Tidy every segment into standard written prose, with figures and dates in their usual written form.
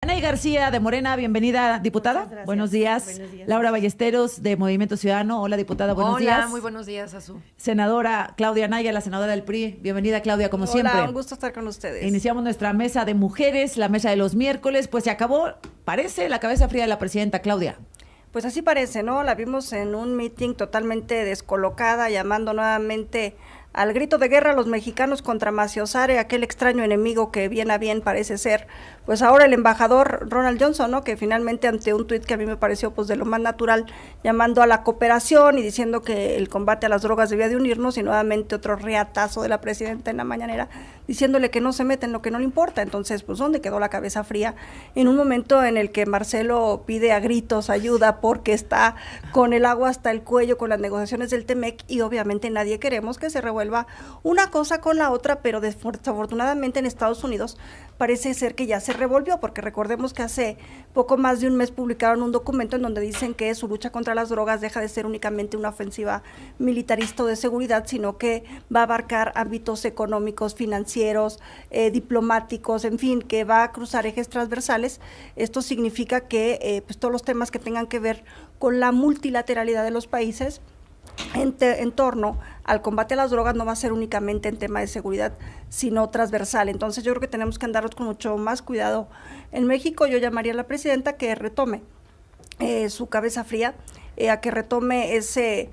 Anaí García de Morena, bienvenida, diputada. Buenos días. Buenos días. Laura Ballesteros de Movimiento Ciudadano. Hola, diputada, buenos días. Hola, muy buenos días, Azú. Senadora Claudia Anaya, la senadora del PRI. Bienvenida, Claudia, como siempre. Hola, un gusto estar con ustedes. Iniciamos nuestra mesa de mujeres, la mesa de los miércoles. Pues se acabó, parece, la cabeza fría de la presidenta, Claudia. Pues así parece, ¿no? La vimos en un meeting totalmente descolocada, llamando nuevamente al grito de guerra a los mexicanos contra Maciosare, aquel extraño enemigo que bien a bien parece ser, pues ahora el embajador Ronald Johnson, ¿no? Que finalmente ante un tuit que a mí me pareció pues de lo más natural, llamando a la cooperación y diciendo que el combate a las drogas debía de unirnos, y nuevamente otro riatazo de la presidenta en la mañanera, diciéndole que no se mete en lo que no le importa. Entonces, pues ¿dónde quedó la cabeza fría? En un momento en el que Marcelo pide a gritos ayuda porque está con el agua hasta el cuello con las negociaciones del Temec, y obviamente nadie queremos que se revuelva una cosa con la otra, pero desafortunadamente en Estados Unidos parece ser que ya se revolvió, porque recordemos que hace poco más de un mes publicaron un documento en donde dicen que su lucha contra las drogas deja de ser únicamente una ofensiva militarista o de seguridad, sino que va a abarcar ámbitos económicos, financieros, diplomáticos, en fin, que va a cruzar ejes transversales. Esto significa que pues todos los temas que tengan que ver con la multilateralidad de los países en torno al combate a las drogas no va a ser únicamente en tema de seguridad, sino transversal. Entonces yo creo que tenemos que andarnos con mucho más cuidado. En México yo llamaría a la presidenta que retome su cabeza fría, a que retome ese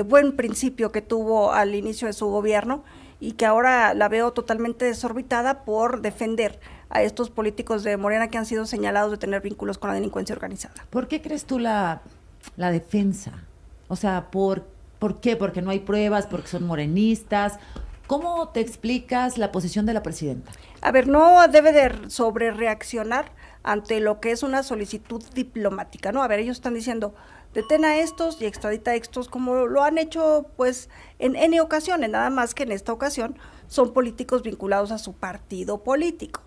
buen principio que tuvo al inicio de su gobierno, y que ahora la veo totalmente desorbitada por defender a estos políticos de Morena que han sido señalados de tener vínculos con la delincuencia organizada. ¿Por qué crees tú la defensa? O sea, ¿por qué? Porque no hay pruebas, porque son morenistas. ¿Cómo te explicas la posición de la presidenta? A ver, no debe de sobrereaccionar ante lo que es una solicitud diplomática, ¿no? A ver, ellos están diciendo, detén a estos y extradita a estos, como lo han hecho pues en N ocasiones, nada más que en esta ocasión son políticos vinculados a su partido político.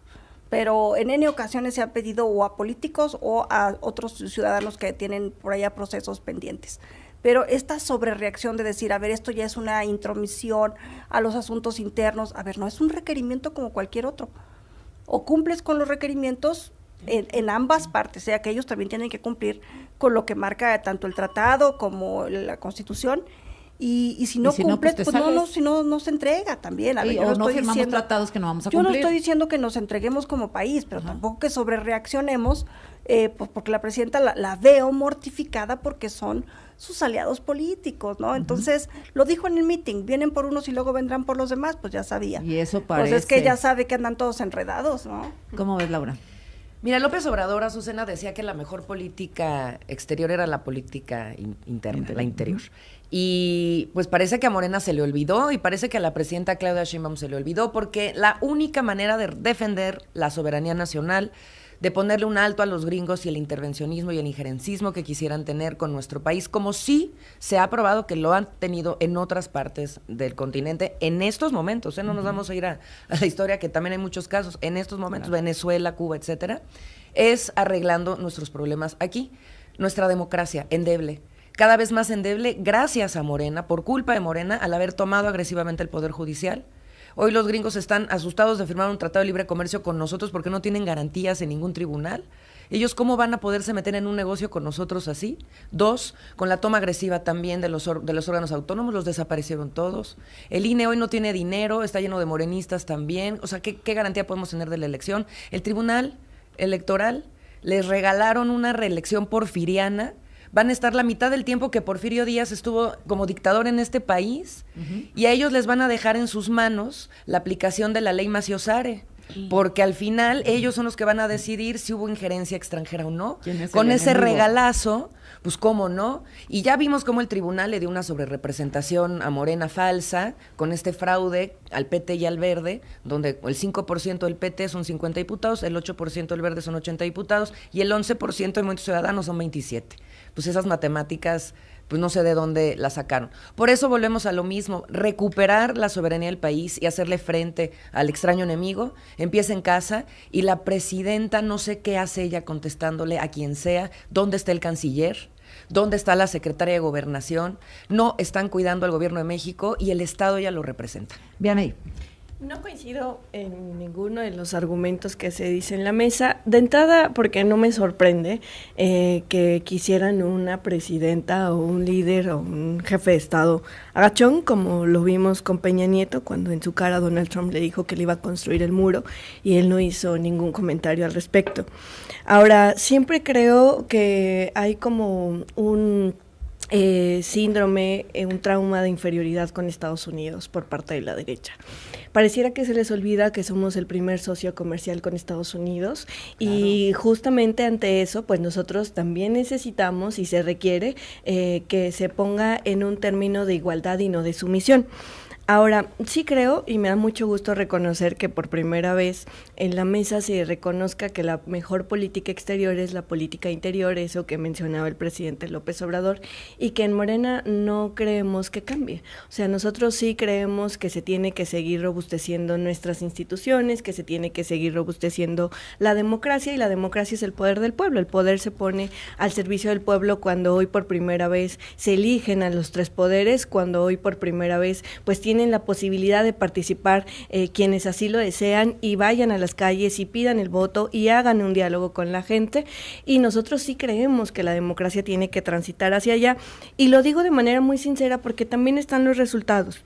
Pero en N ocasiones se ha pedido o a políticos o a otros ciudadanos que tienen por allá procesos pendientes. Pero esta sobrereacción de decir, a ver, esto ya es una intromisión a los asuntos internos, a ver, no, es un requerimiento como cualquier otro. O cumples con los requerimientos en ambas partes, o sea, que ellos también tienen que cumplir con lo que marca tanto el tratado como la Constitución, y si no cumples, pues no se entrega también. A ver, Sí, o no firmamos tratados que no vamos a cumplir. Yo no estoy diciendo que nos entreguemos como país, pero tampoco que sobrereaccionemos, pues porque la presidenta la veo mortificada porque son sus aliados políticos, ¿no? Entonces, lo dijo en el meeting, vienen por unos y luego vendrán por los demás, pues ya sabía. Y eso parece. Pues es que ya sabe que andan todos enredados, ¿no? ¿Cómo ves, Laura? Mira, López Obrador, Azucena, decía que la mejor política exterior era la política interna, la interior. Y pues parece que a Morena se le olvidó, y parece que a la presidenta Claudia Sheinbaum se le olvidó, porque la única manera de defender la soberanía nacional, de ponerle un alto a los gringos y el intervencionismo y el injerencismo que quisieran tener con nuestro país, como sí se ha probado que lo han tenido en otras partes del continente en estos momentos, no nos vamos a ir a la historia, que también hay muchos casos, en estos momentos, claro. Venezuela, Cuba, etcétera, es arreglando nuestros problemas aquí. Nuestra democracia endeble, cada vez más endeble, gracias a Morena, por culpa de Morena, al haber tomado agresivamente el Poder Judicial. Hoy los gringos están asustados de firmar un tratado de libre comercio con nosotros porque no tienen garantías en ningún tribunal. ¿Ellos cómo van a poderse meter en un negocio con nosotros así? 2, con la toma agresiva también de los órganos autónomos, los desaparecieron todos. El INE hoy no tiene dinero, está lleno de morenistas también. O sea, ¿qué garantía podemos tener de la elección? El Tribunal Electoral les regalaron una reelección porfiriana. Van a estar la mitad del tiempo que Porfirio Díaz estuvo como dictador en este país, y a ellos les van a dejar en sus manos la aplicación de la ley Maciosare, porque al final ellos son los que van a decidir si hubo injerencia extranjera o no. Con ese regalazo, pues cómo no. Y ya vimos cómo el tribunal le dio una sobrerepresentación a Morena falsa, con este fraude al PT y al Verde, donde el 5% del PT son 50 diputados, el 8% del Verde son 80 diputados, y el 11% de Movimiento Ciudadano son 27. Pues esas matemáticas, pues no sé de dónde las sacaron. Por eso volvemos a lo mismo, recuperar la soberanía del país y hacerle frente al extraño enemigo, empieza en casa, y la presidenta, no sé qué hace ella contestándole a quien sea, ¿dónde está el canciller? ¿Dónde está la secretaria de Gobernación? No están cuidando al gobierno de México, y el Estado ya lo representa. Bien ahí. No coincido en ninguno de los argumentos que se dice en la mesa. De entrada, porque no me sorprende que quisieran una presidenta o un líder o un jefe de Estado agachón, como lo vimos con Peña Nieto, cuando en su cara Donald Trump le dijo que le iba a construir el muro y él no hizo ningún comentario al respecto. Ahora, siempre creo que hay como un síndrome, un trauma de inferioridad con Estados Unidos por parte de la derecha. Pareciera que se les olvida que somos el primer socio comercial con Estados Unidos, claro. Y justamente ante eso, pues nosotros también necesitamos y se requiere que se ponga en un término de igualdad y no de sumisión. Ahora, sí creo y me da mucho gusto reconocer que por primera vez en la mesa se reconozca que la mejor política exterior es la política interior, eso que mencionaba el presidente López Obrador, y que en Morena no creemos que cambie. O sea, nosotros sí creemos que se tiene que seguir robusteciendo nuestras instituciones, que se tiene que seguir robusteciendo la democracia, y la democracia es el poder del pueblo. El poder se pone al servicio del pueblo cuando hoy por primera vez se eligen a los tres poderes, cuando hoy por primera vez pues tienen la posibilidad de participar quienes así lo desean y vayan a las calles y pidan el voto y hagan un diálogo con la gente, y nosotros sí creemos que la democracia tiene que transitar hacia allá, y lo digo de manera muy sincera porque también están los resultados.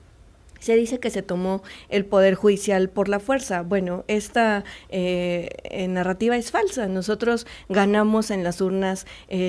Se dice que se tomó el Poder Judicial por la fuerza. Bueno, esta narrativa es falsa. Nosotros ganamos en las urnas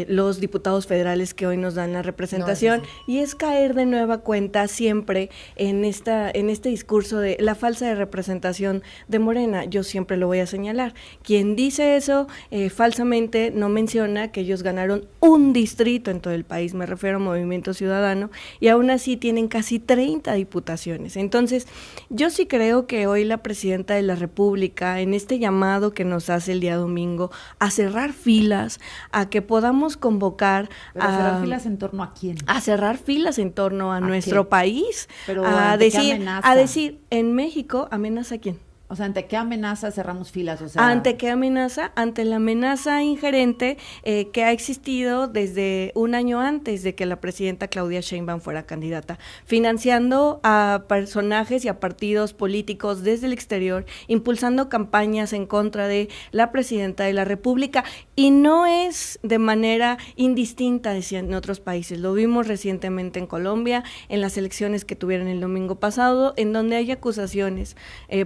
los diputados federales que hoy nos dan la representación, y es caer de nueva cuenta siempre en este discurso de la falsa de representación de Morena. Yo siempre lo voy a señalar. Quien dice eso falsamente no menciona que ellos ganaron un distrito en todo el país, me refiero a Movimiento Ciudadano, y aún así tienen casi 30 diputaciones. Entonces, yo sí creo que hoy la presidenta de la República, en este llamado que nos hace el día domingo, a cerrar filas, a que podamos convocar ¿Pero a cerrar filas en torno a quién? A cerrar filas en torno a nuestro qué? país, Pero a decir, en México, ¿amenaza a quién? O sea, ¿ante qué amenaza cerramos filas? O sea, ¿ante qué amenaza? Ante la amenaza ingerente que ha existido desde un año antes de que la presidenta Claudia Sheinbaum fuera candidata, financiando a personajes y a partidos políticos desde el exterior, impulsando campañas en contra de la presidenta de la República, y no es de manera indistinta, decían en otros países. Lo vimos recientemente en Colombia, en las elecciones que tuvieron el domingo pasado, en donde hay acusaciones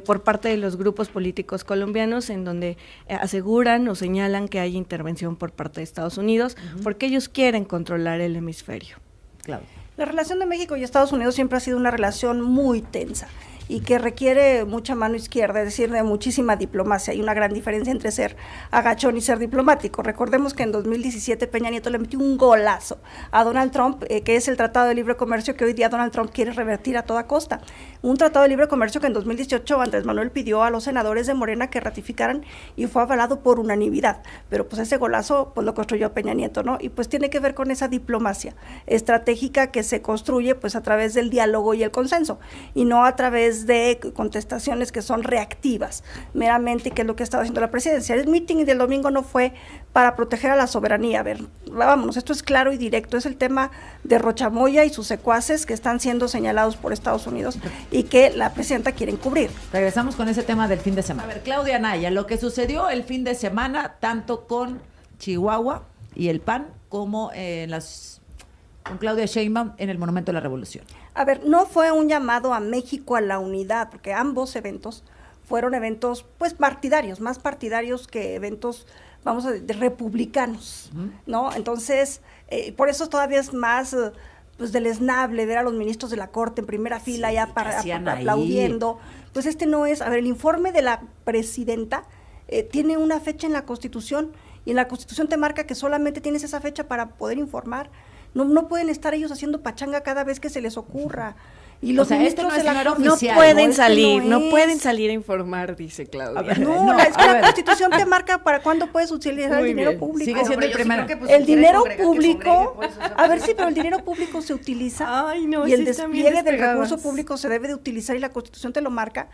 por parte de los grupos políticos colombianos en donde aseguran o señalan que hay intervención por parte de Estados Unidos, porque ellos quieren controlar el hemisferio. Claro. La relación de México y Estados Unidos siempre ha sido una relación muy tensa y que requiere mucha mano izquierda, es decir, de muchísima diplomacia. Hay una gran diferencia entre ser agachón y ser diplomático. Recordemos que en 2017 Peña Nieto le metió un golazo a Donald Trump, que es el Tratado de Libre Comercio que hoy día Donald Trump quiere revertir a toda costa. Un Tratado de Libre Comercio que en 2018 Andrés Manuel pidió a los senadores de Morena que ratificaran y fue avalado por unanimidad. Pero pues ese golazo pues lo construyó Peña Nieto, ¿no? Y pues tiene que ver con esa diplomacia estratégica que se construye pues a través del diálogo y el consenso, y no a través de contestaciones que son reactivas meramente, que es lo que ha estado haciendo la presidencia. El meeting del domingo no fue para proteger a la soberanía. A ver, vámonos, esto es claro y directo, es el tema de Rochamoya y sus secuaces que están siendo señalados por Estados Unidos y que la presidenta quiere encubrir. Regresamos con ese tema del fin de semana. A ver, Claudia Anaya, lo que sucedió el fin de semana, tanto con Chihuahua y el PAN, como con Claudia Sheinbaum en el Monumento de la Revolución. A ver, no fue un llamado a México a la unidad, porque ambos eventos fueron eventos pues partidarios, más partidarios que eventos, vamos a decir, de republicanos, ¿no? Entonces, por eso todavía es más pues deleznable ver a los ministros de la Corte en primera fila ya aplaudiendo. Pues no es, a ver, el informe de la presidenta tiene una fecha en la Constitución, y en la Constitución te marca que solamente tienes esa fecha para poder informar. No pueden estar ellos haciendo pachanga cada vez que se les ocurra. Y los ministros de la Corte no pueden salir, no pueden salir a informar, dice Claudia. Ver, es que la Constitución te marca para cuándo puedes utilizar el dinero público. Sigue siendo el dinero público, a ver, sí, pero el dinero público se utiliza y el despliegue del recurso público se debe de utilizar, y la Constitución te lo marca.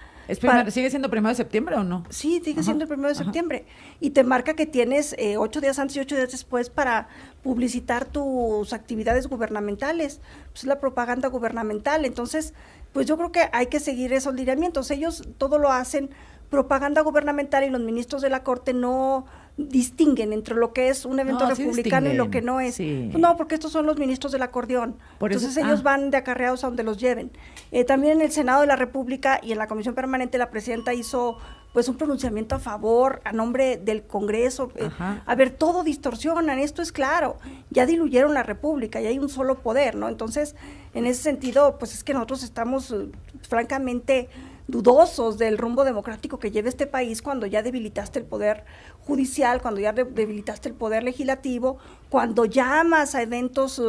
¿Sigue siendo 1 de septiembre o no? Sí, sigue siendo el 1 de septiembre. Y te marca que tienes 8 días antes y 8 días después para publicitar tus actividades gubernamentales. Pues la propaganda gubernamental. Entonces, pues yo creo que hay que seguir esos lineamientos. Ellos todo lo hacen propaganda gubernamental y los ministros de la Corte no distinguen entre lo que es un evento republicano y lo que no es. Sí. Pues no, porque estos son los ministros del acordeón. Entonces ellos van de acarreados a donde los lleven. También en el Senado de la República y en la Comisión Permanente la presidenta hizo pues un pronunciamiento a favor, a nombre del Congreso. A ver, todo distorsionan, esto es claro. Ya diluyeron la República y hay un solo poder, ¿no? Entonces, en ese sentido, pues es que nosotros estamos francamente dudosos del rumbo democrático que lleva este país cuando ya debilitaste el poder judicial, cuando ya debilitaste el poder legislativo, cuando llamas a eventos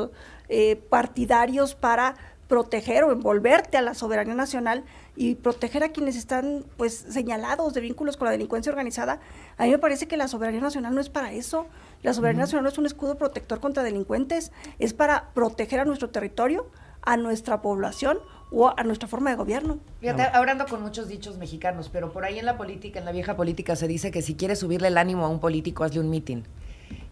partidarios para proteger o envolverte a la soberanía nacional y proteger a quienes están pues señalados de vínculos con la delincuencia organizada. A mí me parece que la soberanía nacional no es para eso. La soberanía nacional no es un escudo protector contra delincuentes, es para proteger a nuestro territorio, a nuestra población o a nuestra forma de gobierno. Fíjate, ahora ando con muchos dichos mexicanos, pero por ahí en la política, en la vieja política, se dice que si quieres subirle el ánimo a un político, hazle un mitin.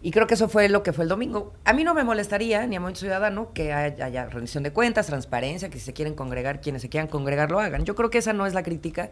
Y creo que eso fue lo que fue el domingo. A mí no me molestaría, ni a Movimiento Ciudadano, que haya rendición de cuentas, transparencia, que si se quieren congregar, quienes se quieran congregar lo hagan. Yo creo que esa no es la crítica,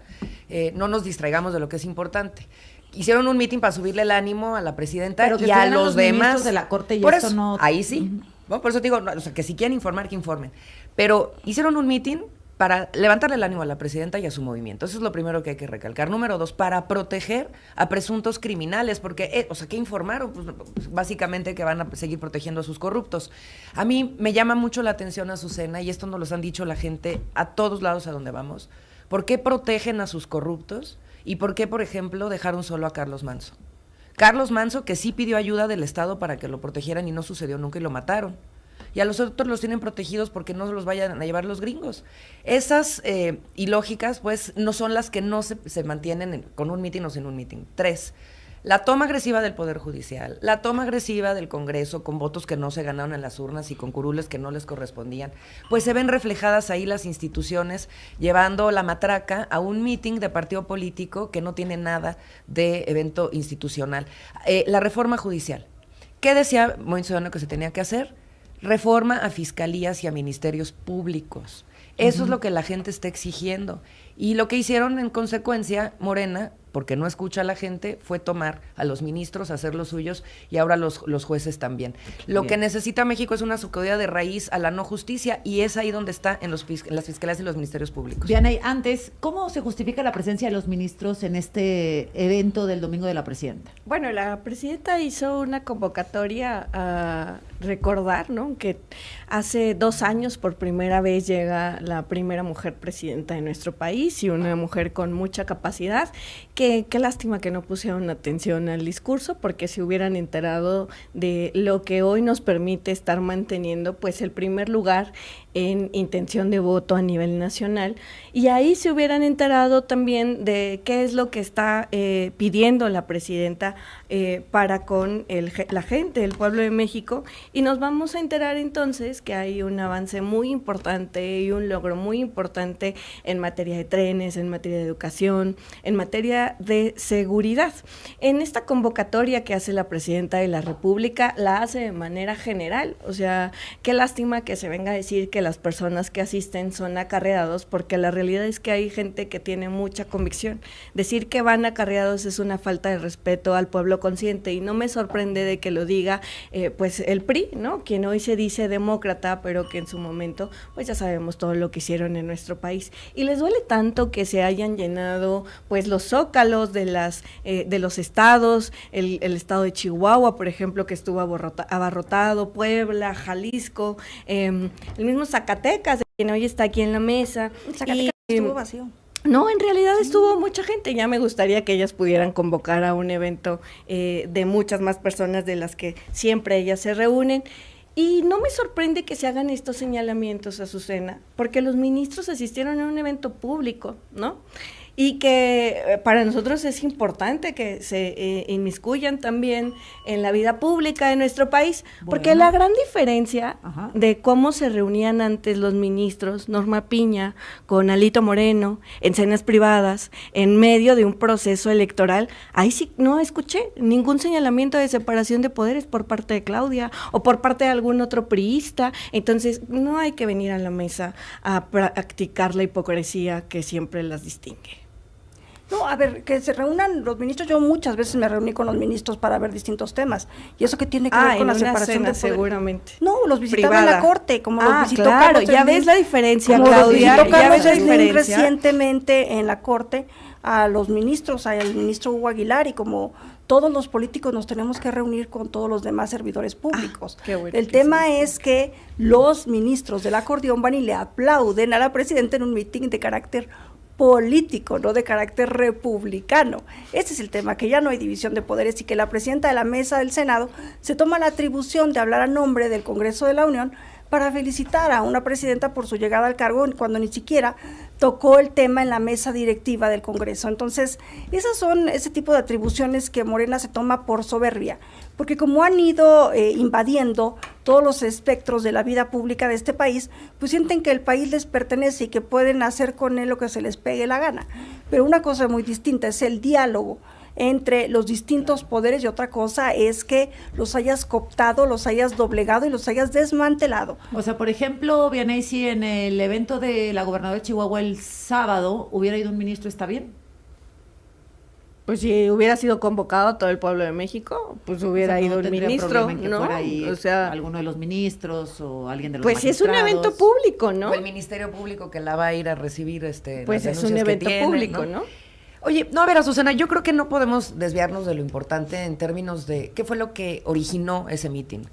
no nos distraigamos de lo que es importante. Hicieron un mitin para subirle el ánimo a la presidenta y a los demás. De la Corte y por esto eso, no... ahí sí. Bueno, por eso te digo, o sea, que si quieren informar, que informen. Pero hicieron un mitin para levantarle el ánimo a la presidenta y a su movimiento. Eso es lo primero que hay que recalcar. Número 2, para proteger a presuntos criminales, porque, o sea, ¿qué informaron? Pues, básicamente que van a seguir protegiendo a sus corruptos. A mí me llama mucho la atención, Azucena, y esto nos lo han dicho la gente a todos lados a donde vamos. ¿Por qué protegen a sus corruptos? ¿Y por qué, por ejemplo, dejaron solo a Carlos Manso? Carlos Manso, que sí pidió ayuda del Estado para que lo protegieran y no sucedió nunca y lo mataron. Y a los otros los tienen protegidos porque no se los vayan a llevar los gringos. Esas ilógicas, pues, no son las que no se mantienen con un mitin o sin un mitin. 3, la toma agresiva del Poder Judicial, la toma agresiva del Congreso con votos que no se ganaron en las urnas y con curules que no les correspondían, pues se ven reflejadas ahí las instituciones llevando la matraca a un mitin de partido político que no tiene nada de evento institucional. La reforma judicial. ¿Qué decía Movimiento Ciudadano que se tenía que hacer? Reforma a fiscalías y a ministerios públicos. Eso es lo que la gente está exigiendo. Y lo que hicieron en consecuencia, Morena, porque no escucha a la gente, fue tomar a los ministros, hacer los suyos y ahora los jueces también. Lo que necesita México es una sacudida de raíz a la no justicia y es ahí donde está en las fiscalías y los ministerios públicos. Diana, y antes, ¿cómo se justifica la presencia de los ministros en este evento del domingo de la presidenta? Bueno, la presidenta hizo una convocatoria a recordar, ¿no?, que hace 2 años por primera vez llega la primera mujer presidenta de nuestro país y una mujer con mucha capacidad. Qué lástima que no pusieron atención al discurso, porque se hubieran enterado de lo que hoy nos permite estar manteniendo pues el primer lugar en intención de voto a nivel nacional, y ahí se hubieran enterado también de qué es lo que está pidiendo la presidenta para con la gente, el pueblo de México, y nos vamos a enterar entonces que hay un avance muy importante y un logro muy importante en materia de trenes, en materia de educación, en materia de seguridad. En esta convocatoria que hace la presidenta de la República, la hace de manera general, o sea, qué lástima que se venga a decir que las personas que asisten son acarreados, porque la realidad es que hay gente que tiene mucha convicción. Decir que van acarreados es una falta de respeto al pueblo consciente, y no me sorprende de que lo diga pues el PRI, ¿no?, quien hoy se dice demócrata, pero que en su momento pues ya sabemos todo lo que hicieron en nuestro país, y les duele tanto que se hayan llenado pues los zócalos de los estados, el estado de Chihuahua, por ejemplo, que estuvo abarrotado, Puebla, Jalisco, el mismo Zacatecas, quien hoy está aquí en la mesa. Zacatecas estuvo vacío. No, en realidad estuvo mucha gente. Ya me gustaría que ellas pudieran convocar a un evento de muchas más personas de las que siempre ellas se reúnen. Y no me sorprende que se hagan estos señalamientos, Azucena, porque los ministros asistieron a un evento público, ¿no? y que para nosotros es importante que se inmiscuyan también en la vida pública de nuestro país, porque la gran diferencia de cómo se reunían antes los ministros, Norma Piña con Alito Moreno, en cenas privadas, en medio de un proceso electoral, ahí sí no escuché ningún señalamiento de separación de poderes por parte de Claudia o por parte de algún otro priista. Entonces no hay que venir a la mesa a practicar la hipocresía que siempre las distingue. No, a ver, que se reúnan los ministros. Yo muchas veces me reuní con los ministros para ver distintos temas. ¿Y eso qué tiene que ver con la separación de poderes? Seguramente. No, los visitaba en la corte, como los visitó claro, Carlos ya ves la diferencia, Claudia. Ya ves la diferencia recientemente en la corte a los ministros, al ministro Hugo Aguilar, y como todos los políticos nos tenemos que reunir con todos los demás servidores públicos. El tema es que los ministros del acordeón van y le aplauden a la presidenta en un meeting de carácter político, no de carácter republicano. Ese es el tema, que ya no hay división de poderes y que la presidenta de la mesa del Senado se toma la atribución de hablar a nombre del Congreso de la Unión para felicitar a una presidenta por su llegada al cargo cuando ni siquiera tocó el tema en la mesa directiva del Congreso. Entonces, esas son ese tipo de atribuciones que Morena se toma por soberbia, porque como han ido invadiendo todos los espectros de la vida pública de este país, pues sienten que el país les pertenece y que pueden hacer con él lo que se les pegue la gana. Pero una cosa muy distinta es el diálogo entre los distintos poderes y otra cosa es que los hayas cooptado, los hayas doblegado y los hayas desmantelado. O sea, por ejemplo, Vianey, si en el evento de la gobernadora de Chihuahua el sábado hubiera ido un ministro, ¿está bien? Pues si hubiera sido convocado a todo el pueblo de México, pues hubiera ido un ministro, ¿no? Fuera ahí, o sea, alguno de los ministros o alguien de los pues si es un evento público, ¿no? O el Ministerio Público que la va a ir a recibir, pues es un evento público, ¿no? Oye, no, a ver, Azucena, yo creo que no podemos desviarnos de lo importante en términos de qué fue lo que originó ese mitin.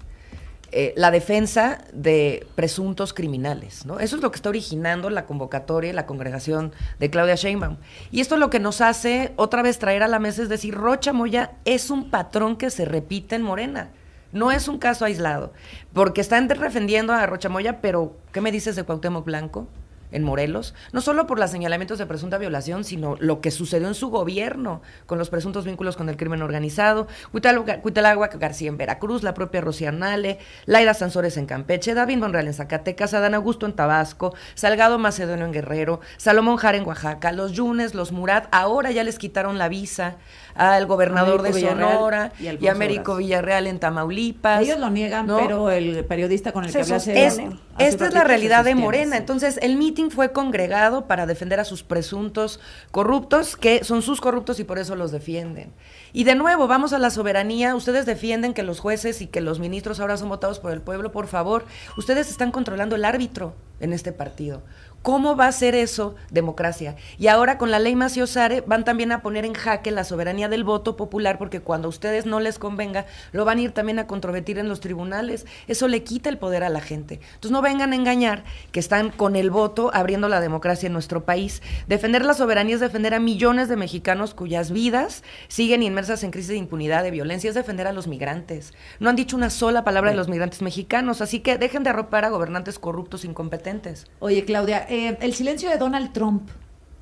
La defensa de presuntos criminales, ¿no? Eso es lo que está originando la convocatoria y la congregación de Claudia Sheinbaum. Y esto lo que nos hace otra vez traer a la mesa es decir, Rocha Moya es un patrón que se repite en Morena. No es un caso aislado, porque están defendiendo a Rocha Moya, pero ¿qué me dices de Cuauhtémoc Blanco en Morelos? No solo por los señalamientos de presunta violación, sino lo que sucedió en su gobierno con los presuntos vínculos con el crimen organizado, Cuitlagua García en Veracruz, la propia Rocío Nale, Laida Sansores en Campeche, David Monreal en Zacatecas, Adán Augusto en Tabasco, Salgado Macedonio en Guerrero, Salomón Jara en Oaxaca, los Yunes, los Murat, ahora ya les quitaron la visa al gobernador de Sonora y a Américo Villarreal en Tamaulipas. Ellos lo niegan, ¿no? Pero el periodista con el que hablé esta es la realidad de Morena. Entonces, el meeting fue congregado para defender a sus presuntos corruptos, que son sus corruptos y por eso los defienden. Y de nuevo, vamos a la soberanía. Ustedes defienden que los jueces y que los ministros ahora son votados por el pueblo. Por favor, ustedes están controlando el árbitro en este partido. ¿Cómo va a ser eso democracia? Y ahora con la ley Macio Zare van también a poner en jaque la soberanía del voto popular, porque cuando a ustedes no les convenga, lo van a ir también a controvertir en los tribunales. Eso le quita el poder a la gente. Entonces no vengan a engañar que están con el voto abriendo la democracia en nuestro país. Defender la soberanía es defender a millones de mexicanos cuyas vidas siguen inmersas en crisis de impunidad, de violencia, es defender a los migrantes. No han dicho una sola palabra de los migrantes mexicanos, así que dejen de arropar a gobernantes corruptos, incompetentes. Oye, Claudia, el silencio de Donald Trump,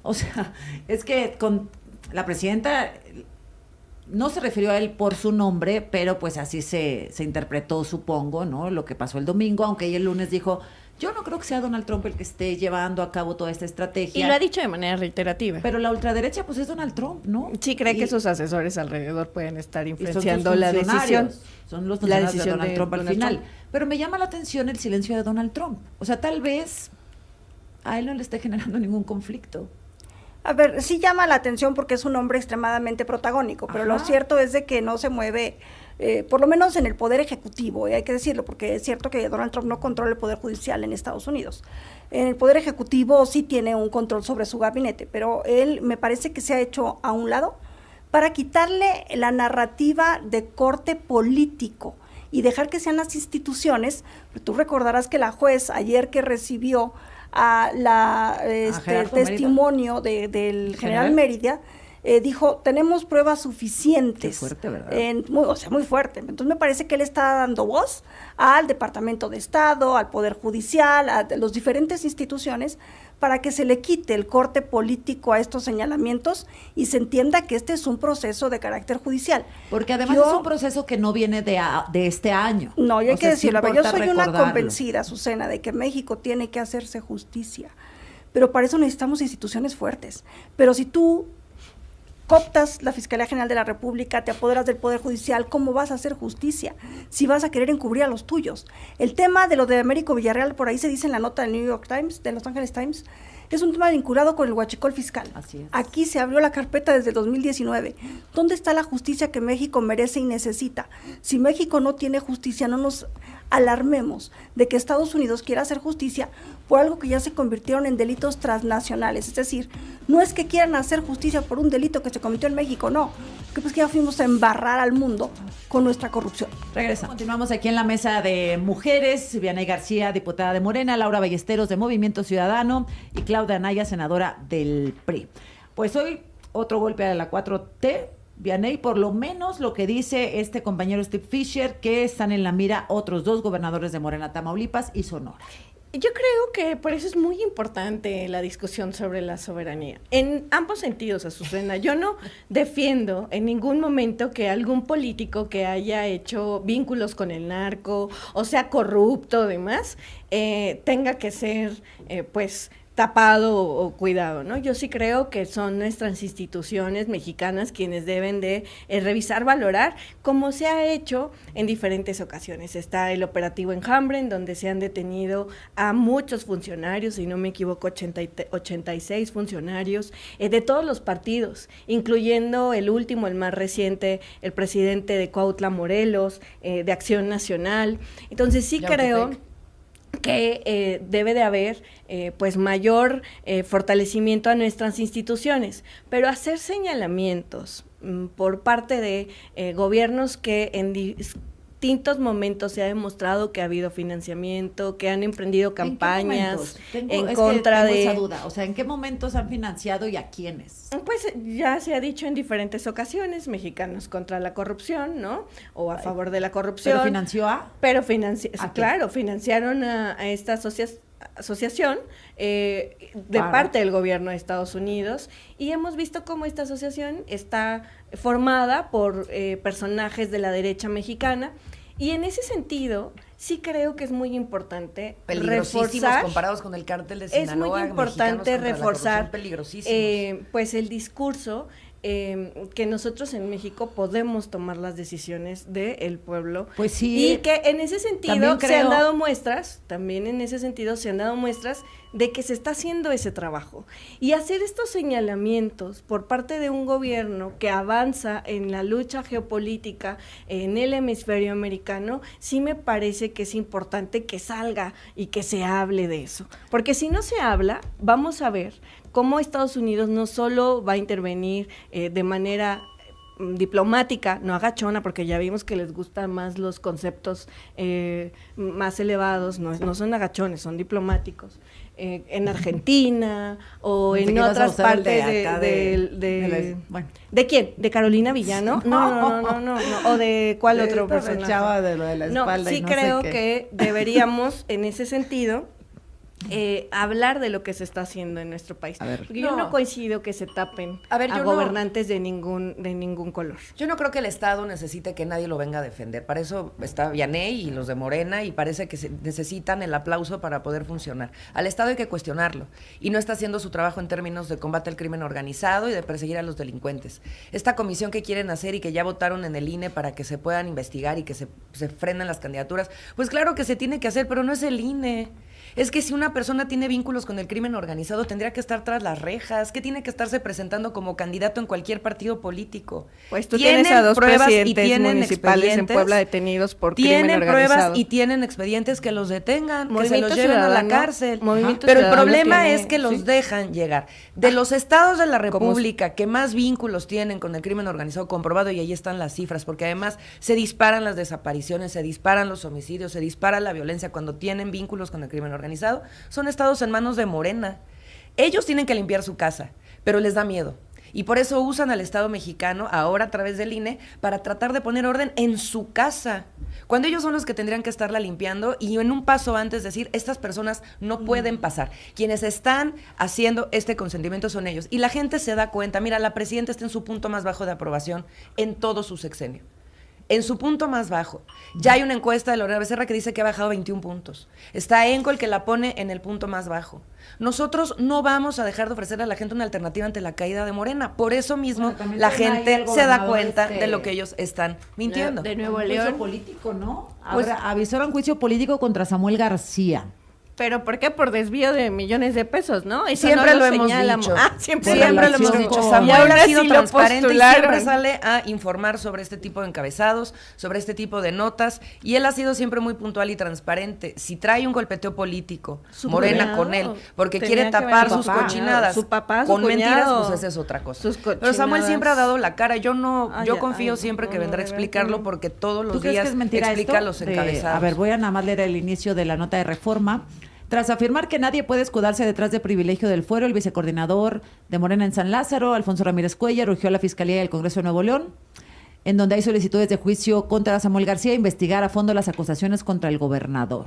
o sea, es que con la presidenta no se refirió a él por su nombre, pero pues así se interpretó, supongo, ¿no? Lo que pasó el domingo, aunque ella el lunes dijo, yo no creo que sea Donald Trump el que esté llevando a cabo toda esta estrategia. Y lo ha dicho de manera reiterativa. Pero la ultraderecha, pues es Donald Trump, ¿no? Sí, cree que sus asesores alrededor pueden estar influenciando la decisión. Son los funcionarios de Donald Trump al final. Pero me llama la atención el silencio de Donald Trump. O sea, tal vez a él no le esté generando ningún conflicto. A ver, sí llama la atención porque es un hombre extremadamente protagónico, pero lo cierto es de que no se mueve, por lo menos en el poder ejecutivo, hay que decirlo, porque es cierto que Donald Trump no controla el poder judicial en Estados Unidos. En el poder ejecutivo sí tiene un control sobre su gabinete, pero él me parece que se ha hecho a un lado para quitarle la narrativa de corte político y dejar que sean las instituciones. Tú recordarás que la juez ayer que recibió a la testimonio del general Mérida, dijo, tenemos pruebas suficientes. Qué fuerte, ¿verdad? Muy fuerte. Entonces me parece que él está dando voz al Departamento de Estado, al Poder Judicial, a las diferentes instituciones, para que se le quite el corte político a estos señalamientos y se entienda que este es un proceso de carácter judicial. Porque además es un proceso que no viene de este año. No, y hay que decirlo, yo soy una recordarlo. convencida, Azucena, de que México tiene que hacerse justicia, pero para eso necesitamos instituciones fuertes. Pero si tú cooptas la Fiscalía General de la República, te apoderas del Poder Judicial, ¿cómo vas a hacer justicia? Si vas a querer encubrir a los tuyos. El tema de lo de Américo Villarreal, por ahí se dice en la nota del New York Times, de Los Angeles Times, es un tema vinculado con el huachicol fiscal. Así es. Aquí se abrió la carpeta desde el 2019. ¿Dónde está la justicia que México merece y necesita? Si México no tiene justicia, no nos alarmemos de que Estados Unidos quiera hacer justicia por algo que ya se convirtieron en delitos transnacionales. Es decir, no es que quieran hacer justicia por un delito que se cometió en México, no. Que pues que ya fuimos a embarrar al mundo con nuestra corrupción. Regresa. Continuamos aquí en la mesa de mujeres. Vianey García, diputada de Morena, Laura Ballesteros de Movimiento Ciudadano y Claudia Anaya, senadora del PRI. Pues hoy otro golpe a la 4T. Vianey, por lo menos lo que dice este compañero Steve Fisher, que están en la mira otros 2 gobernadores de Morena, Tamaulipas y Sonora. Yo creo que por eso es muy importante la discusión sobre la soberanía. En ambos sentidos, Azucena. Yo no defiendo en ningún momento que algún político que haya hecho vínculos con el narco o sea corrupto o demás, tenga que ser, pues, tapado o cuidado, ¿no? Yo sí creo que son nuestras instituciones mexicanas quienes deben de revisar, valorar, como se ha hecho en diferentes ocasiones. Está el operativo Enjambre, en donde se han detenido a muchos funcionarios, si no me equivoco, 86 funcionarios de todos los partidos, incluyendo el último, el más reciente, el presidente de Cuautla, Morelos, de Acción Nacional. Entonces sí creo que debe de haber pues mayor fortalecimiento a nuestras instituciones, pero hacer señalamientos por parte de gobiernos que en distintos momentos se ha demostrado que ha habido financiamiento, que han emprendido campañas en contra de esa duda, o sea, ¿en qué momentos han financiado y a quiénes? Pues ya se ha dicho en diferentes ocasiones, mexicanos contra la corrupción, ¿no? O a favor de la corrupción. ¿Pero financió a? Pero claro, financiaron a esta asociación de parte del gobierno de Estados Unidos, y hemos visto cómo esta asociación está formada por personajes de la derecha mexicana, y en ese sentido sí creo que es muy importante reforzar, comparados con el cártel de Sinaloa, es muy importante reforzar pues el discurso que nosotros en México podemos tomar las decisiones del pueblo. Pues sí. Y que en ese sentido se han dado muestras, también en ese sentido se han dado muestras de que se está haciendo ese trabajo. Y hacer estos señalamientos por parte de un gobierno que avanza en la lucha geopolítica en el hemisferio americano, sí me parece que es importante que salga y que se hable de eso. Porque si no se habla, vamos a ver cómo Estados Unidos no solo va a intervenir de manera diplomática, no agachona, porque ya vimos que les gustan más los conceptos más elevados, no son agachones, son diplomáticos, en Argentina o en otras partes ¿De quién? ¿De Carolina Villano? No, o de cuál otro personaje. De lo de la espalda, sí creo que deberíamos, en ese sentido, hablar de lo que se está haciendo en nuestro país. Porque yo no coincido que se tapen a gobernantes de ningún color. Yo no creo que el Estado necesite que nadie lo venga a defender. Para eso está Vianey y los de Morena, y parece que necesitan el aplauso para poder funcionar. Al Estado hay que cuestionarlo, y no está haciendo su trabajo en términos de combate al crimen organizado y de perseguir a los delincuentes. Esta comisión que quieren hacer y que ya votaron en el INE para que se puedan investigar y que se frenen las candidaturas, pues claro que se tiene que hacer, pero no es el INE. Es que si una persona tiene vínculos con el crimen organizado, tendría que estar tras las rejas, que tiene que estarse presentando como candidato en cualquier partido político. Pues tú tienes a 2 presidentes municipales en Puebla detenidos por crimen organizado. Tienen pruebas y tienen expedientes que los detengan, que se los lleven a la cárcel. Pero el problema es que los dejan llegar. De los estados de la República que más vínculos tienen con el crimen organizado comprobado, y ahí están las cifras, porque además se disparan las desapariciones, se disparan los homicidios, se dispara la violencia cuando tienen vínculos con el crimen organizado, son estados en manos de Morena. Ellos tienen que limpiar su casa, pero les da miedo. Y por eso usan al Estado mexicano, ahora a través del INE, para tratar de poner orden en su casa. cuando ellos son los que tendrían que estarla limpiando y en un paso antes decir, estas personas no pueden pasar. Quienes están haciendo este consentimiento son ellos. Y la gente se da cuenta, mira, la presidenta está en su punto más bajo de aprobación en todo su sexenio. En su punto más bajo. Ya hay una encuesta de Lorena Becerra que dice que ha bajado 21 puntos. Está ENCO el que la pone en el punto más bajo. Nosotros no vamos a dejar de ofrecerle a la gente una alternativa ante la caída de Morena. Por eso mismo la gente se da cuenta de lo que ellos están mintiendo. De Nuevo Un León. juicio político, ¿no? Pues, avisaron juicio político contra Samuel García. ¿Pero por qué? Por desvío de millones de pesos, ¿no? Eso siempre no lo hemos señalamos. dicho. Siempre Por lo hemos relación dicho. con- Samuel Y ahora ha sido sí lo transparente y postularon. siempre sale a informar sobre este tipo de encabezados, sobre este tipo de notas, y él ha sido siempre muy puntual y transparente. Si trae un golpeteo político, Su Morena cuñado con él, porque tenía quiere que tapar ver sus su papá, cochinadas su papá, su con mentiras, cuñado, pues esa es otra cosa. sus Pero Samuel cochinadas. siempre ha dado la cara. Yo confío Ay, siempre que no, vendrá a de verdad explicarlo no. porque todos ¿Tú los crees días que es mentira explica esto? los encabezados. A ver, voy a nada más leer el inicio de la nota de Reforma. Tras afirmar que nadie puede escudarse detrás de privilegio del fuero, el vicecoordinador de Morena en San Lázaro, Alfonso Ramírez Cuellar, urgió a la Fiscalía y al Congreso de Nuevo León, en donde hay solicitudes de juicio contra Samuel García, investigar a fondo las acusaciones contra el gobernador.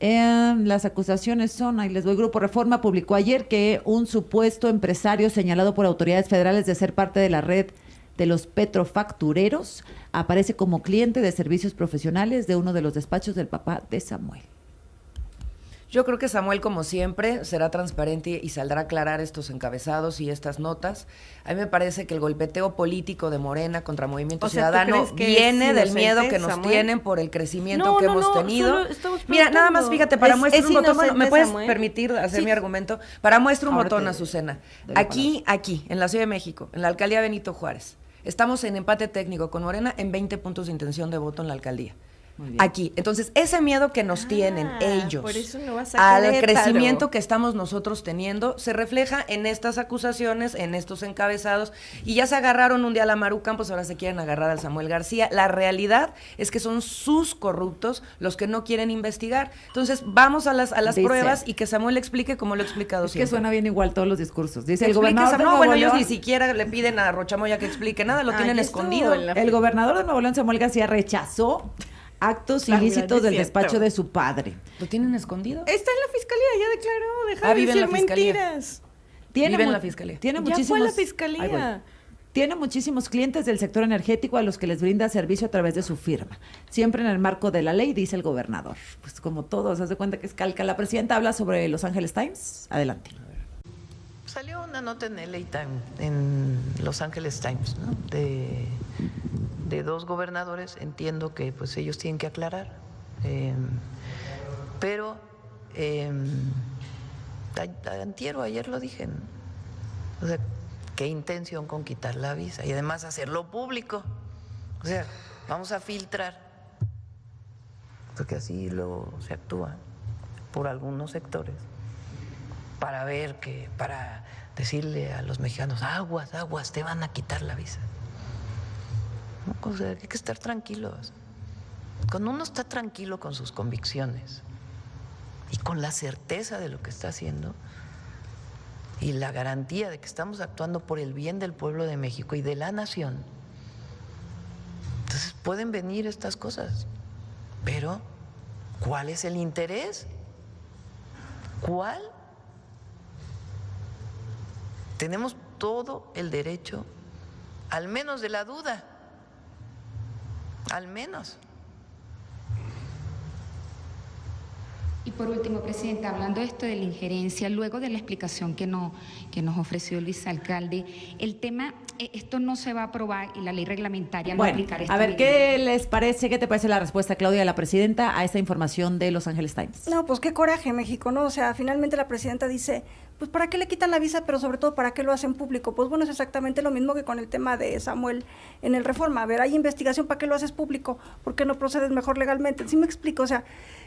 Las acusaciones son, ahí les doy, Grupo Reforma publicó ayer que un supuesto empresario señalado por autoridades federales de ser parte de la red de los petrofactureros aparece como cliente de servicios profesionales de uno de los despachos del papá de Samuel. Yo creo que Samuel, como siempre, será transparente y saldrá a aclarar estos encabezados y estas notas. A mí me parece que el golpeteo político de Morena contra Movimiento O sea, ¿tú Ciudadano crees que viene es del inocente, miedo que nos Samuel? tienen por el crecimiento No, que no, hemos no, tenido. solo estamos Mira, nada más preguntando. fíjate, para Es muestra un botón, bueno, ¿me inocente, puedes Samuel? permitir hacer Sí. mi argumento? Para muestra un Ahora botón, te Azucena. doy la Aquí, en la Ciudad de México, en la alcaldía Benito Juárez, estamos en empate técnico con Morena en 20 puntos de intención de voto en la alcaldía. Muy bien. Aquí. Entonces, ese miedo que nos tienen ellos por eso no vas a al Querétaro. crecimiento que estamos nosotros teniendo, se refleja en estas acusaciones, en estos encabezados, y ya se agarraron un día a la Maru Campos, ahora se quieren agarrar al Samuel García. La realidad es que son sus corruptos los que no quieren investigar. Entonces, vamos a las Dice- pruebas y que Samuel explique como lo he explicado Es que siempre. suena bien igual todos los discursos. Dice Que el explique gobernador de no, Nuevo bueno, ellos León. ni siquiera le piden a Rochamoya que explique nada, lo Ah, tienen ya estuvo escondido. en la- El gobernador de Nuevo León, Samuel García, rechazó actos La verdad ilícitos es del cierto. despacho de su padre. ¿Lo tienen escondido? Está en la fiscalía, ya declaró, deja de vive en decir la fiscalía. mentiras. Vive en mu- la fiscalía. Tiene Ya fue muchísimos, a la Ahí voy. fiscalía. Tiene muchísimos clientes del sector energético a los que les brinda servicio a través de su firma. Siempre en el marco de la ley, dice el gobernador. Pues como todos, haz de cuenta que es calca. La presidenta habla sobre Los Angeles Times. Adelante. Salió una nota en LA Times, en Los Angeles Times, ¿no? de dos gobernadores. Entiendo que pues ellos tienen que aclarar, pero antier o ayer lo dije, ¿no? O sea, qué intención con quitar la visa y además hacerlo público. O sea, vamos a filtrar, porque así luego se actúa por algunos sectores, para ver que, para decirle a los mexicanos, aguas, aguas, te van a quitar la visa. ¿No? O sea, hay que estar tranquilos. Cuando uno está tranquilo con sus convicciones y con la certeza de lo que está haciendo y la garantía de que estamos actuando por el bien del pueblo de México y de la nación, entonces pueden venir estas cosas. Pero, ¿cuál es el interés? ¿Cuál? Tenemos todo el derecho, al menos de la duda, al menos. Y por último, Presidenta, hablando de esto de la injerencia, luego de la explicación que nos ofreció el vicealcalde, el tema, esto no se va a aprobar y la ley reglamentaria no va a Bueno, aplicar. a ver, ¿qué les parece? ¿Qué te parece la respuesta, Claudia, de la presidenta a esta información de Los Angeles Times? No, pues qué coraje, México, ¿no? O sea, finalmente la presidenta dice, pues ¿para qué le quitan la visa? Pero sobre todo, ¿para qué lo hacen público? Pues bueno, es exactamente lo mismo que con el tema de Samuel en el Reforma. A ver, hay investigación, ¿para qué lo haces público? ¿Por qué no procedes mejor legalmente? ¿Sí me explico? O sea,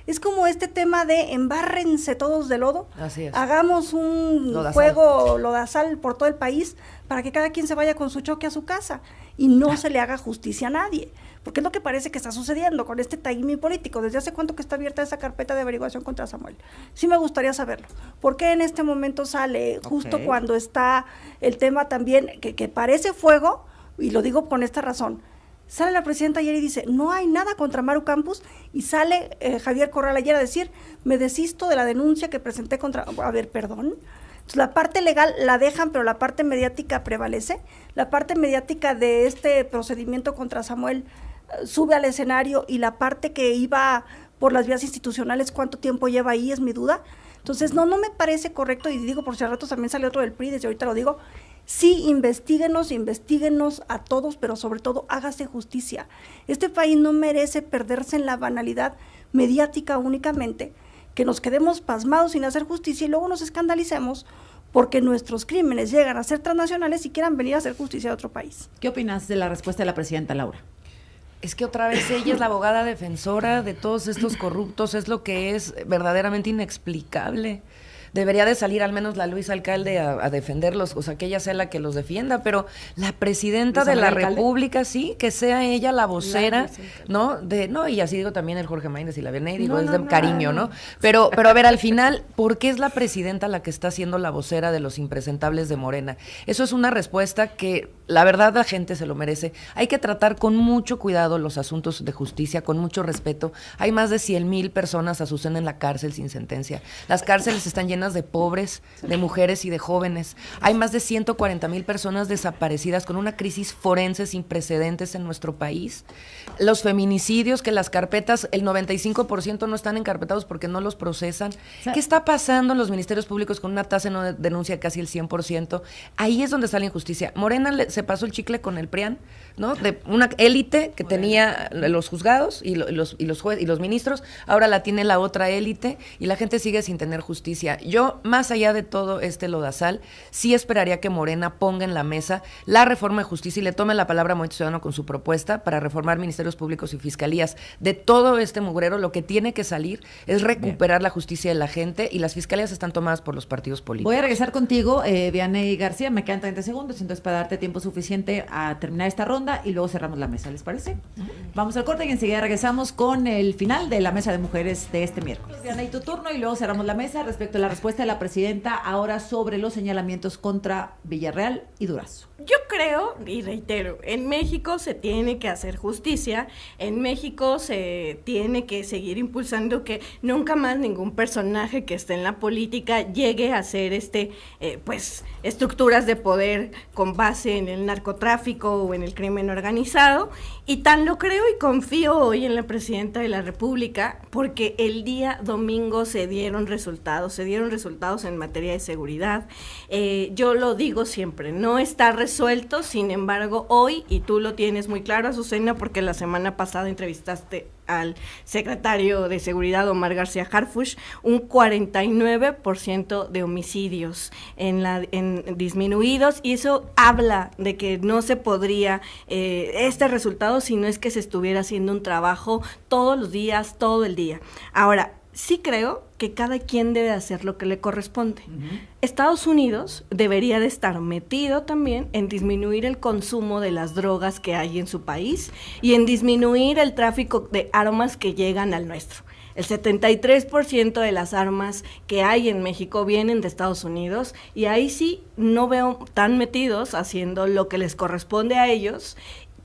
es como este tema de embárrense todos de lodo, Así es. hagamos un Lodazal. juego lodazal por todo el país para que cada quien se vaya con su choque a su casa y no se le haga justicia a nadie. Porque es lo que parece que está sucediendo con este timing político. ¿Desde hace cuánto que está abierta esa carpeta de averiguación contra Samuel? Sí me gustaría saberlo. ¿Por qué en este momento sale justo Ok. cuando está el tema también que parece fuego? Y lo digo con esta razón. Sale la presidenta ayer y dice, no hay nada contra Maru Campos, y sale Javier Corral ayer a decir, me desisto de la denuncia que presenté contra... A ver, perdón. Entonces, la parte legal la dejan, pero la parte mediática prevalece. La parte mediática de este procedimiento contra Samuel sube al escenario, y la parte que iba por las vías institucionales, ¿cuánto tiempo lleva ahí? Es mi duda. Entonces, no me parece correcto, y digo, por si al rato también sale otro del PRI, desde ahorita lo digo, sí, investíguenos a todos, pero sobre todo hágase justicia. Este país no merece perderse en la banalidad mediática únicamente, que nos quedemos pasmados sin hacer justicia y luego nos escandalicemos porque nuestros crímenes llegan a ser transnacionales y quieran venir a hacer justicia a otro país. ¿Qué opinas de la respuesta de la presidenta Laura? Es que otra vez ella es la abogada defensora de todos estos corruptos, es lo que es verdaderamente inexplicable. Debería de salir al menos la Luisa Alcalde a defenderlos, o sea, que ella sea la que los defienda, pero la presidenta de la República, sí, que sea ella la vocera, ¿no? Y así digo también el Jorge Maínez y la Vianey, digo, es de cariño, ¿no? Pero a ver, al final, ¿por qué es la presidenta la que está siendo la vocera de los impresentables de Morena? Eso es una respuesta que, la verdad, la gente se lo merece. Hay que tratar con mucho cuidado los asuntos de justicia, con mucho respeto. Hay más de 100,000 personas, Azucena, en la cárcel sin sentencia. Las cárceles están llenas de pobres, de mujeres y de jóvenes. Hay más de 140,000 personas desaparecidas con una crisis forense sin precedentes en nuestro país. Los feminicidios, que las carpetas, el 95% no están encarpetados porque no los procesan. ¿Qué está pasando en los ministerios públicos con una tasa de no denuncia casi el 100%? Ahí es donde sale injusticia. Morena se pasó el chicle con el PRIAN, ¿no? De una élite que tenía los juzgados y los jueces y los ministros, ahora la tiene la otra élite y la gente sigue sin tener justicia. Yo, más allá de todo este lodazal, sí esperaría que Morena ponga en la mesa la reforma de justicia y le tome la palabra a Movimiento Ciudadano con su propuesta para reformar ministerios públicos y fiscalías. De todo este mugrero, lo que tiene que salir es recuperar la justicia de la gente, y las fiscalías están tomadas por los partidos políticos. Voy a regresar contigo, Vianey García, me quedan 30 segundos, entonces para darte tiempo suficiente a terminar esta ronda y luego cerramos la mesa, ¿les parece? Vamos al corte y enseguida regresamos con el final de la mesa de mujeres de este miércoles. Vianey, tu turno, y luego cerramos la mesa respecto a la respuesta de la presidenta ahora sobre los señalamientos contra Villarreal y Durazo. Yo creo, y reitero, en México se tiene que hacer justicia, en México se tiene que seguir impulsando que nunca más ningún personaje que esté en la política llegue a hacer estructuras de poder con base en el narcotráfico o en el crimen organizado, y tan lo creo y confío hoy en la presidenta de la República, porque el día domingo se dieron resultados en materia de seguridad. Yo lo digo siempre, no está resuelto, sin embargo, hoy, y tú lo tienes muy claro, Azucena, porque la semana pasada entrevistaste al secretario de Seguridad, Omar García Harfuch, un 49% de homicidios disminuidos, y eso habla de que no se podría este resultado si no es que se estuviera haciendo un trabajo todos los días, todo el día. Ahora, sí creo que cada quien debe hacer lo que le corresponde. Estados Unidos debería de estar metido también en disminuir el consumo de las drogas que hay en su país y en disminuir el tráfico de armas que llegan al nuestro. El 73% de las armas que hay en México vienen de Estados Unidos, y ahí sí no veo tan metidos haciendo lo que les corresponde a ellos,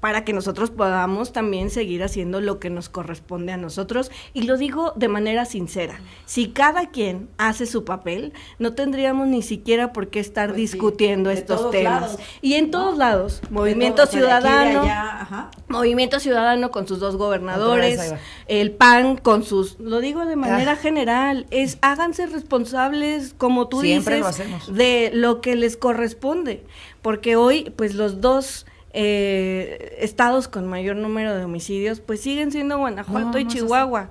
para que nosotros podamos también seguir haciendo lo que nos corresponde a nosotros. Y lo digo de manera sincera, si cada quien hace su papel, no tendríamos ni siquiera por qué estar discutiendo estos temas. Lados, y en todos lados, Movimiento Ciudadano, Movimiento Ciudadano con sus 2 gobernadores, el PAN con sus, lo digo de manera general, háganse responsables, como tú siempre dices, de lo que les corresponde, porque hoy, pues los 2 estados con mayor número de homicidios, pues siguen siendo Guanajuato y Chihuahua.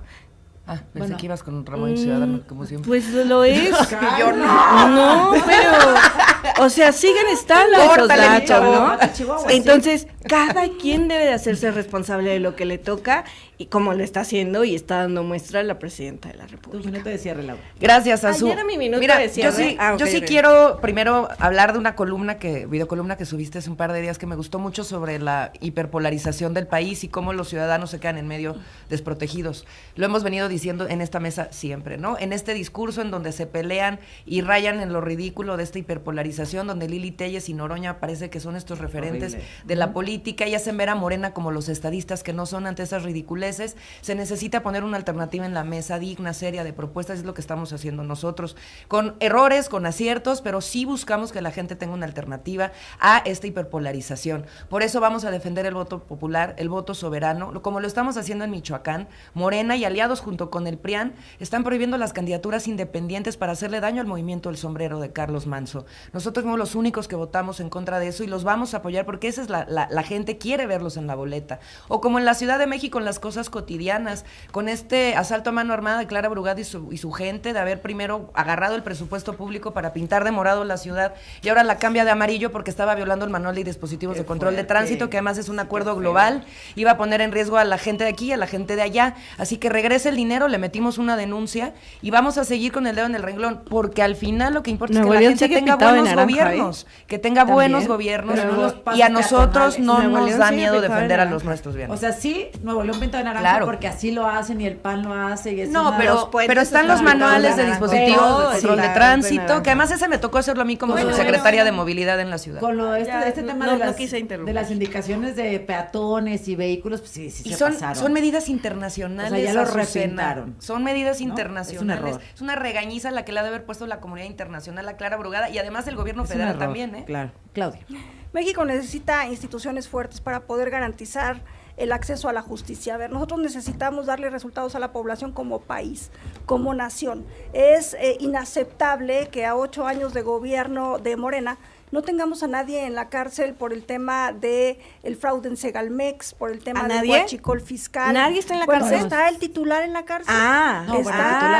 Pensé que ibas con Ramón Ciudadano, como siempre. Pues lo es. Yo no, pero, o sea, siguen estando esos datos, ¿no? Entonces, cada quien debe de hacerse responsable de lo que le toca, y como lo está haciendo y está dando muestra la presidenta de la República. Tu minuto de cierre, Laura. Gracias, Azul. Era mi minuto de cierre. Yo sí quiero primero hablar de una videocolumna que subiste hace un par de días, que me gustó mucho, sobre la hiperpolarización del país y cómo los ciudadanos se quedan en medio desprotegidos. Lo hemos venido diciendo en esta mesa siempre, ¿no? En este discurso en donde se pelean y rayan en lo ridículo de esta hiperpolarización polarización, donde Lili Téllez y Noroña parece que son estos referentes de la política, y hacen ver a Morena como los estadistas que no son ante esas ridiculeces. Se necesita poner una alternativa en la mesa digna, seria, de propuestas, es lo que estamos haciendo nosotros, con errores, con aciertos, pero sí buscamos que la gente tenga una alternativa a esta hiperpolarización. Por eso vamos a defender el voto popular, el voto soberano, como lo estamos haciendo en Michoacán. Morena y aliados junto con el PRIAN están prohibiendo las candidaturas independientes para hacerle daño al movimiento El Sombrero de Carlos Manso. Nosotros somos los únicos que votamos en contra de eso y los vamos a apoyar porque esa es la gente quiere verlos en la boleta. O como en la Ciudad de México, en las cosas cotidianas, con este asalto a mano armada de Clara Brugada y su gente, de haber primero agarrado el presupuesto público para pintar de morado la ciudad y ahora la cambia de amarillo porque estaba violando el manual de dispositivos de control de tránsito, que además es un acuerdo global, iba a poner en riesgo a la gente de aquí y a la gente de allá. Así que regrese el dinero, le metimos una denuncia y vamos a seguir con el dedo en el renglón, porque al final lo que importa es que la gente tenga buenos gobiernos, que tenga buenos gobiernos, y a nosotros no nos da miedo defender a los nuestros bienes. O sea, sí, Nuevo León pintado de naranja, claro, porque así lo hacen y el PAN lo hace. Y es pero están los manuales de dispositivos de control de tránsito, que además ese me tocó hacerlo a mí como subsecretaria de movilidad en la ciudad. Con este tema de las indicaciones de peatones y vehículos, pues sí se pasaron. Son medidas internacionales. O sea, ya lo repintaron. Son medidas internacionales. Es un error. Es una regañiza la que le ha de haber puesto la comunidad internacional a Clara Brugada y además el gobierno federal también, ¿eh? Claro. Claudia. México necesita instituciones fuertes para poder garantizar el acceso a la justicia. A ver, nosotros necesitamos darle resultados a la población como país, como nación. Es inaceptable que a 8 años de gobierno de Morena no tengamos a nadie en la cárcel por el tema de el fraude en Segalmex, por el tema del huachicol fiscal. ¿Nadie está en la cárcel? Está el titular en la cárcel.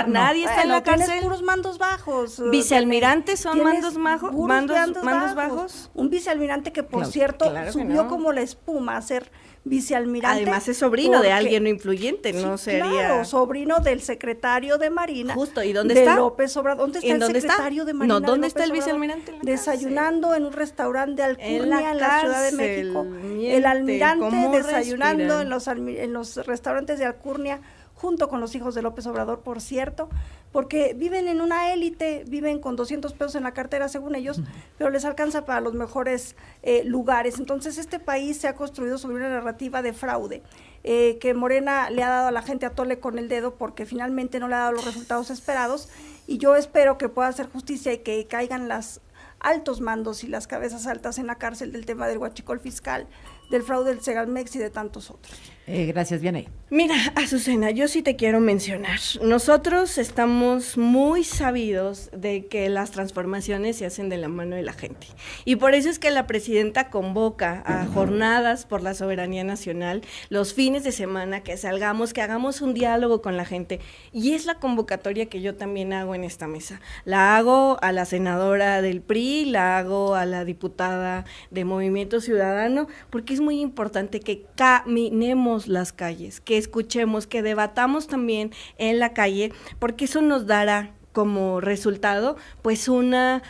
Nadie está en la cárcel. Tienes puros mandos bajos. ¿Vicealmirantes son mandos bajos? Un vicealmirante que, por cierto, subió como la espuma a ser vicealmirante. Además es sobrino de alguien influyente, no sería... Claro, sobrino del secretario de Marina. Justo, ¿y dónde está? López Obrador. ¿Dónde está el secretario de Marina? No, ¿dónde está el vicealmirante? Desayunando en un restaurante de Alcurnia en la Ciudad de México. El almirante desayunando en los restaurantes de Alcurnia, junto con los hijos de López Obrador, por cierto, porque viven en una élite, viven con 200 pesos en la cartera, según ellos, pero les alcanza para los mejores lugares. Entonces, este país se ha construido sobre una narrativa de fraude, que Morena le ha dado a la gente a tole con el dedo, porque finalmente no le ha dado los resultados esperados, y yo espero que pueda hacer justicia y que caigan las altos mandos y las cabezas altas en la cárcel del tema del huachicol fiscal, del fraude del Segalmex y de tantos otros. Gracias, Vianey. Mira, Azucena, yo sí te quiero mencionar. Nosotros estamos muy sabidos de que las transformaciones se hacen de la mano de la gente. Y por eso es que la presidenta convoca a jornadas por la soberanía nacional, los fines de semana, que salgamos, que hagamos un diálogo con la gente. Y es la convocatoria que yo también hago en esta mesa. La hago a la senadora del PRI, la hago a la diputada de Movimiento Ciudadano, porque es muy importante que caminemos las calles, que escuchemos, que debatamos también en la calle, porque eso nos dará como resultado, pues una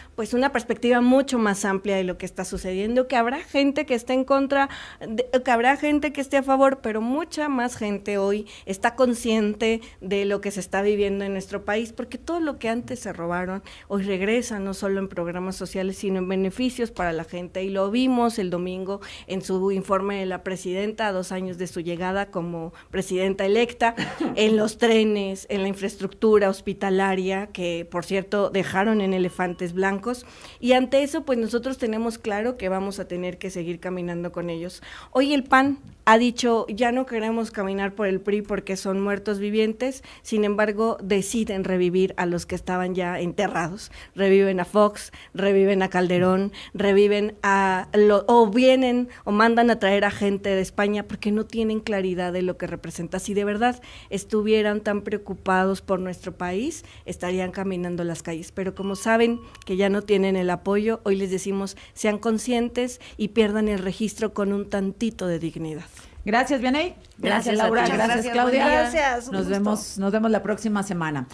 perspectiva mucho más amplia de lo que está sucediendo, que habrá gente que esté en contra, que habrá gente que esté a favor, pero mucha más gente hoy está consciente de lo que se está viviendo en nuestro país, porque todo lo que antes se robaron, hoy regresa, no solo en programas sociales, sino en beneficios para la gente, y lo vimos el domingo en su informe de la presidenta, a 2 años de su llegada como presidenta electa, en los trenes, en la infraestructura hospitalaria, que por cierto dejaron en elefantes blancos, y ante eso pues nosotros tenemos claro que vamos a tener que seguir caminando con ellos. Hoy el PAN ha dicho, ya no queremos caminar por el PRI porque son muertos vivientes, sin embargo deciden revivir a los que estaban ya enterrados, reviven a Fox, reviven a Calderón, reviven o vienen o mandan a traer a gente de España porque no tienen claridad de lo que representa. Si de verdad estuvieran tan preocupados por nuestro país, estarían caminando las calles, pero como saben que ya no tienen el apoyo, hoy les decimos, sean conscientes y pierdan el registro con un tantito de dignidad. Gracias, Vianey. Gracias, Laura. Gracias, Claudia. Gracias. Nos vemos la próxima semana.